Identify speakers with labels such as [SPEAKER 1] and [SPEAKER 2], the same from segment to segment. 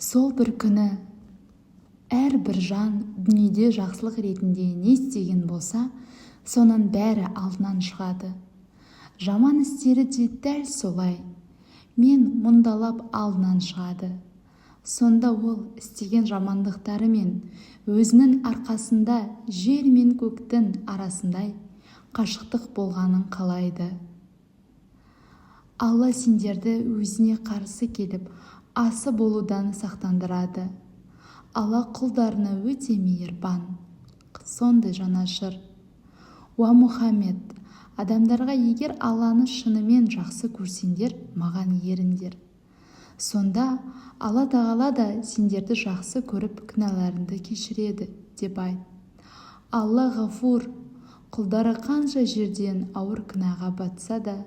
[SPEAKER 1] Сол бір күні әрбір жан дүниеде жақсылық ретінде не істеген болса, соның бәрі алдынан шығады. Жаман істері де дәл солай, мен мұндалап алдынан шығады. Сонда ол істеген жамандықтары мен өзінің арқасында жер мен көктің арасындай қашықтық болғанын қалайды. Алла сендерді өзіне қарсы келіп, асы болудан сақтандырады. Алла құлдарына өте мейірбан, сондай жанашыр. Уа Мұхаммед, адамдарға егер Алланы шынымен жақсы көрсеңдер, маған еріңдер. Сонда Алла Тағала да сендерді жақсы көріп, күнәларыңды кешіреді, деп айт. Алла ғафур, құлдары қанша жерден ауыр күнәға батса да,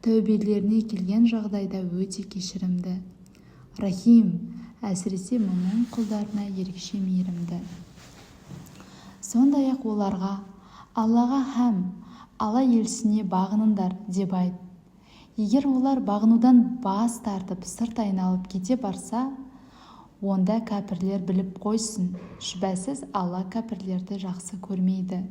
[SPEAKER 1] тәубелеріне келген жағдайда өте кешірімді. Рахим, әсіресе момын құлдарына ерекше мейірімді. Сондай-ақ оларға Аллаға һәм Алла елшісіне бағыныңдар, деп айт. Егер олар бағынудан бас тартып, сырт айналып кете барса, онда кәпірлер біліп қойсын, шүбәсіз Алла кәпірлерді жақсы көрмейді.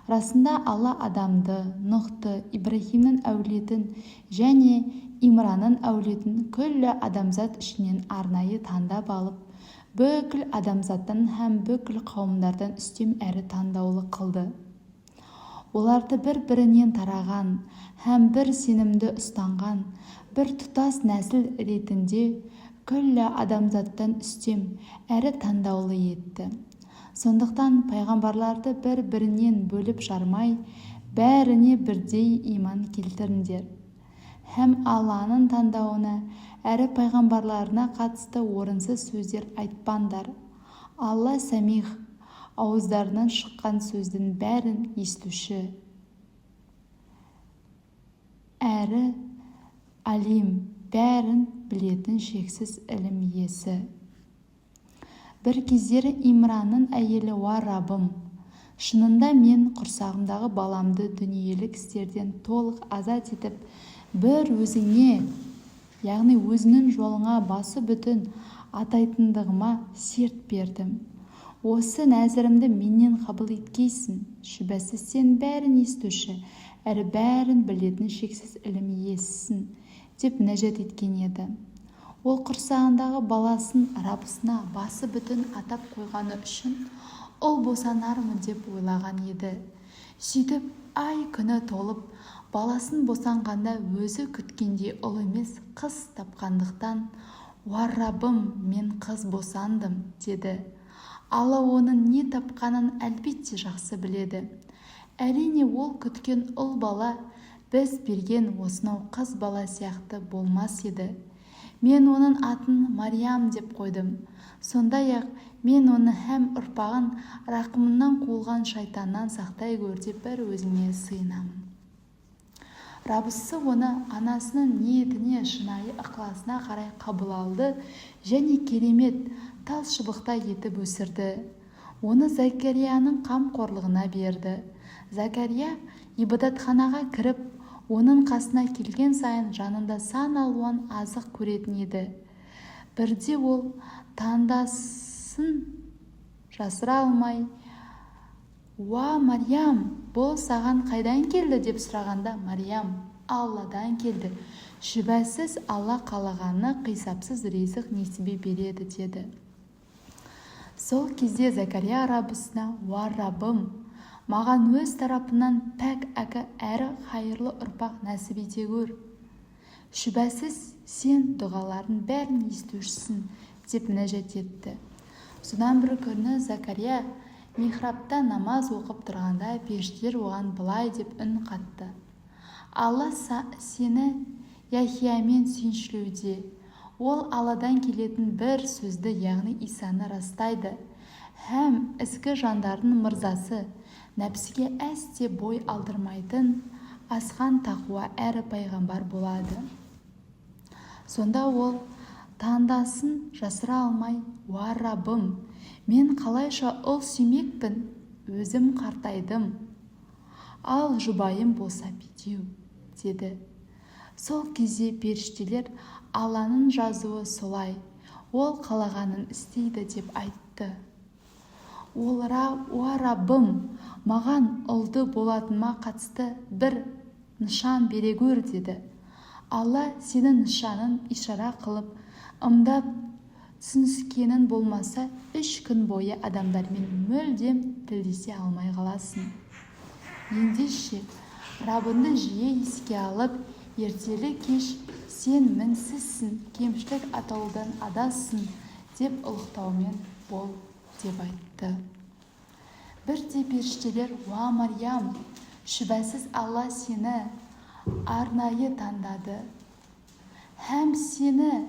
[SPEAKER 1] Расында Алла адамды, Нұхты, Ибрахимнің әулетін және Имранның әулетін күллі адамзат ішінен арнайы таңдап алып, бүкіл адамзаттан һәм бүкіл қауымдардан үстем әрі таңдаулы қылды. Оларды бір-бірінен тараған һәм бір сенімді ұстанған, бір тұтас нәсіл ретінде күллі адамзаттан үстем әрі таңдаулы етті. Сондықтан пайғамбарларды бір-бірінен бөліп жармай, бәріне бірдей иман келтіріңдер. Һәм Алланың таңдауына әрі пайғамбарларына қатысты орынсыз сөздер айтпаңдар. Алла сәмих, ауыздарынан шыққан сөздің бәрін естуші, әрі алим, бәрін білетін шексіз ілім иесі. Бір кездері Имранның әйелі: уа Раббым, шынында мен құрсағымдағы баламды дүниелік істерден толық азат етіп, бір өзіңе, яғни өзінің жолыңа басы бүтін атайтындығыма серт бердім. Осы нәзірімді менен қабыл еткейсің. Шүбәсіз сен бәрін естуші, әрі бәрін білетін шексіз ілім иесісің, деп нәжат еткен еді. Ол құрсағындағы баласын раббысына басы бүтін атап қойғаны үшін ұл босанармын деп ойлаған еді. Сөйтіп ай күні толып, баласын босанғанда өзі күткендей ұл емес қыз тапқандықтан: уа Раббым, мен қыз босандым, деді. Алла оның не тапқанын әлбетте жақсы біледі. Әрине ол күткен ұл бала біз берген осынау қыз бала сияқты болмас еді. Мен оның атын Мариям деп қойдым. Сондай-ақ мен оны һәм ұрпағын рақымынан қуылған шайтаннан сақтай көр деп бір өзіңе сыйынамын. Раббысы оны анасының ниетіне, шынайы ықыласына қарай қабыл алды және керемет тал шыбықтай етіп өсірді. Оны Закарияның қамқорлығына берді. Закария ибадатханаға кіріп, оның қасына келген сайын жанында сан алуан азық көретін еді. Бірде ол таңдасын жасыра алмай: уа Мариям, бұл саған қайдан келді, деп сұрағанда, Мариям: Алладан келді. Шүбәсіз Алла қалағаны қисапсыз ризық несібе береді, деді. Сол кезде Закария раббысына: уа Раббым, маған өз тарапынан пәк әрі хайырлы ұрпақ нәсіп ете көр. Шүбәсіз сен дұғалардың бәрін естушісің, деп нәжат етті. Содан бір күні Закария михрабта намаз оқып тұрғанда періштелер оған былай деп үн қатты: Алла сені Яхиямен сүйіншілеуде. Ол Алладан келетін бір сөзді, яғни Исаны растайды. Һәм ізгі жандардың мырзасы, нәпсіге әсте бой алдырмайтын, асқан тақуа әрі пайғамбар болады. Сонда ол таңдасын жасыра алмай: уа Раббым, мен қалайша ұл сүймекпін, өзім қартайдым, ал жұбайым болса бедеу, деді. Сол кезде періштелер: Алланың жазуы солай, ол қалағанын істейді деп айтты. Ол Раббым, маған ұлды болатыныма қатысты бір нышан бере көр деді. Алла сенің нышанын ишара қылып, ымдап түсініскенін болмаса, 3 күн бойы адамдармен мүлдем тілдесе алмай қаласың. Ендеше, Раббыңды жиі еске алып, ертелі кеш сен мінсізсің, кемшілік атаулыдан адасың деп ұлықтаумен бол деп айтты. Бірде періштелер, уа Мариям, шүбәсіз Алла сені арнайы таңдады, һәм сені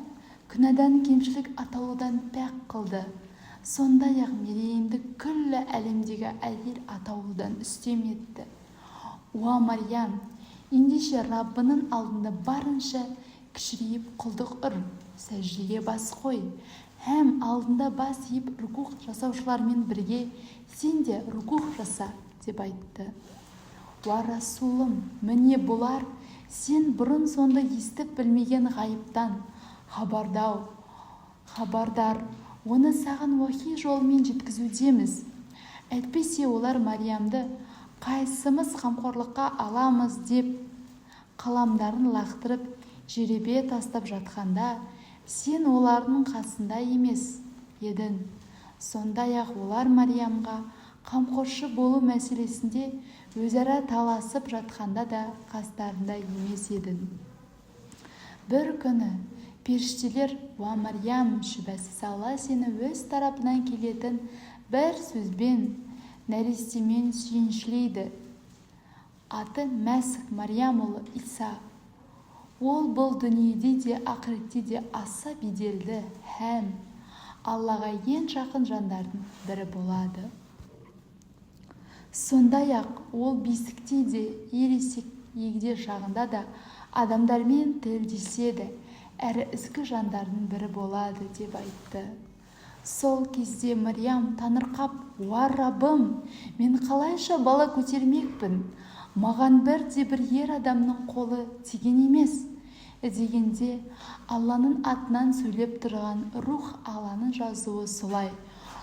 [SPEAKER 1] күнәдан кемшілік атаулыдан пәк қылды. Сондай-ақ мерейіңді күллі әлемдегі әйел атаулыдан үстем етті. Уа Мариям, ендеше Раббының алдында барынша кішірейіп құлдық ұр, сәждеге бас қой, һәм алдында бас иіп рукух жасаушылармен бірге сен де рукух жаса деп айтты. Уа Расулым, міне бұлар сен бұрын сонды естіп білмеген ғайыптан хабардар, оны саған уахи жолымен жеткізудеміз. Әйтпесе олар Мариямды қайсымыз қамқорлыққа аламыз деп қаламдарын лақтырып жеребе тастап жатқанда сен олардың қасында емес едің. Сондай-ақ олар Мариямға қамқоршы болу мәселесінде өзара таласып жатқанда да қастарында емес едің. Бір күні періштелер, уа Мариям, шүбәсіз Алла сені өз тарапынан келетін бір сөзбен, нәрестемен сүйіншілейді. Аты Мәсіх Мариям ұлы Иса. Ол бұл дүниеде де ақыретте де аса беделді һәм Аллаға ең жақын жандардың бірі болады. Сондай-ақ ол бесікте де, ересек егде шағында да адамдармен тілдеседі, әрі ізгі жандардың бірі болады деп айтты. Сол кезде Мариям таңырқап, уа Раббым, мен қалайша бала көтермекпін? Маған бір ер адамның қолы тиген емес дегенде, Алланың атынан сөйлеп тұрған рух Алланың жазуы солай.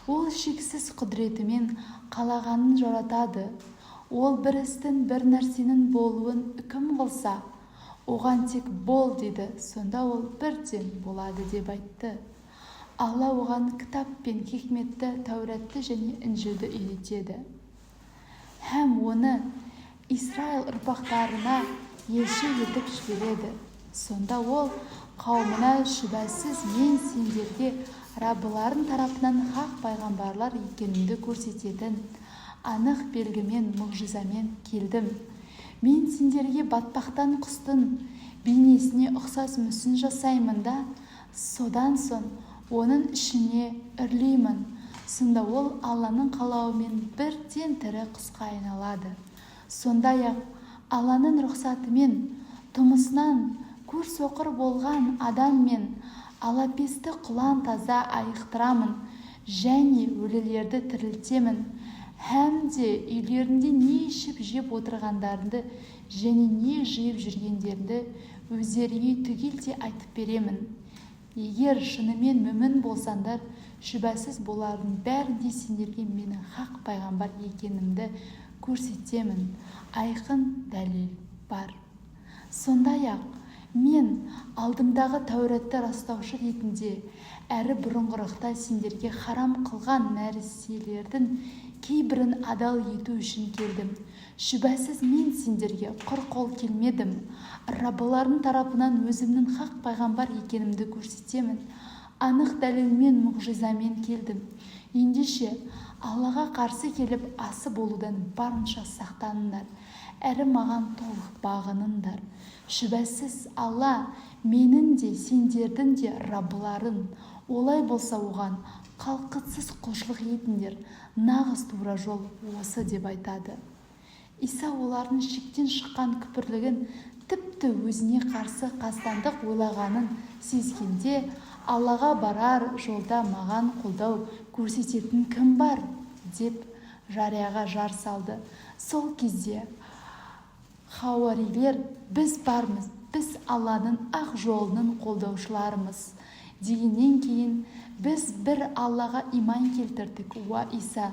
[SPEAKER 1] Ол шексіз құдіретімен қалағанын жаратады. Ол бір істің, бір нәрсенің болуын үкім қылса, оған тек бол деді, сонда ол бірден болады деп айтты. Алла оған кітап пен хикметті, Тәуратты және Інжілді үйретеді. Һәм оны Исраил ұрпақтарына елші етіп жібереді. Сонда ол қауымына шүбәсіз мен сендерге Раббыларың тарапынан хақ пайғамбарлар екенімді көрсететін анық белгімен, мұғжизамен келдім. Мен сендерге батпақтан құстың бейнесіне ұқсас мүсін жасаймын да, содан соң оның ішіне үрлеймін. Сонда ол Алланың қалауымен бірден тірі құсқа айналады. Сондай-ақ Алланың рұқсатымен тұмысынан көрсоқыр болған адам мен алапесті құлан таза айықтырамын және өлілерді тірілтемін. Һәм де үйлерінде не ішіп жеп отырғандарыңды және не жиып жүргендеріңді өздеріңе түгелде айтып беремін. Егер шынымен мүмін болсаңдар, шүбәсіз болардың бәрінде сендерге менің хақ пайғамбар екенімді көрсетемін. Айқын дәлел бар. Сондай-ақ мен алдымдағы Тәуратты растаушы ретінде әрі бұрынғырықта сендерге харам қылған нәрселердің кейбірін адал ету үшін келдім. Шүбәсіз мен сендерге құр қол келмедім. Раббыларың тарапынан өзімнің хақ пайғамбар екенімді көрсетемін. Анық дәлелмен, мұғжизамен келдім. Ендеше Аллаға қарсы келіп асы болудан барынша сақтаныңдар, әрі маған толық бағыныңдар. Шүбәсіз Алла менің де сендердің де Раббыларың. Олай болса оған қалқытсыз құлшылық етіңдер. Нағыз тура жол осы деп айтады. Иса олардың шектен шыққан күпірлігін, тіпті өзіне қарсы қастандық ойлағанын сезгенде, Аллаға барар жолда маған қолдау көрсететін кім бар деп жарияға жар салды. Сол кезде хауарилер, біз бармыз, біз Алланың ақ жолының қолдаушыларымыз дегеннен кейін біз бір Аллаға иман келтірдік. Уа Иса,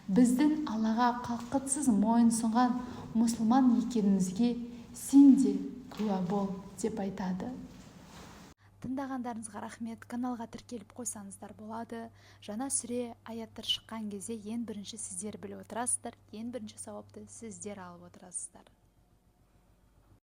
[SPEAKER 1] біздің Аллаға қалтқысыз мойынсұнған мұсылман екенімізге сен де куә бол деп айтады. Тыңдағандарыңызға рахмет. Каналға тіркеліп қойсаңыздар болады. Жаңа сүре, аяттар шыққан кезде ең бірінші сіздер біліп отырасыздар, ең бірінші сауапты сіздер алып отырасыздар.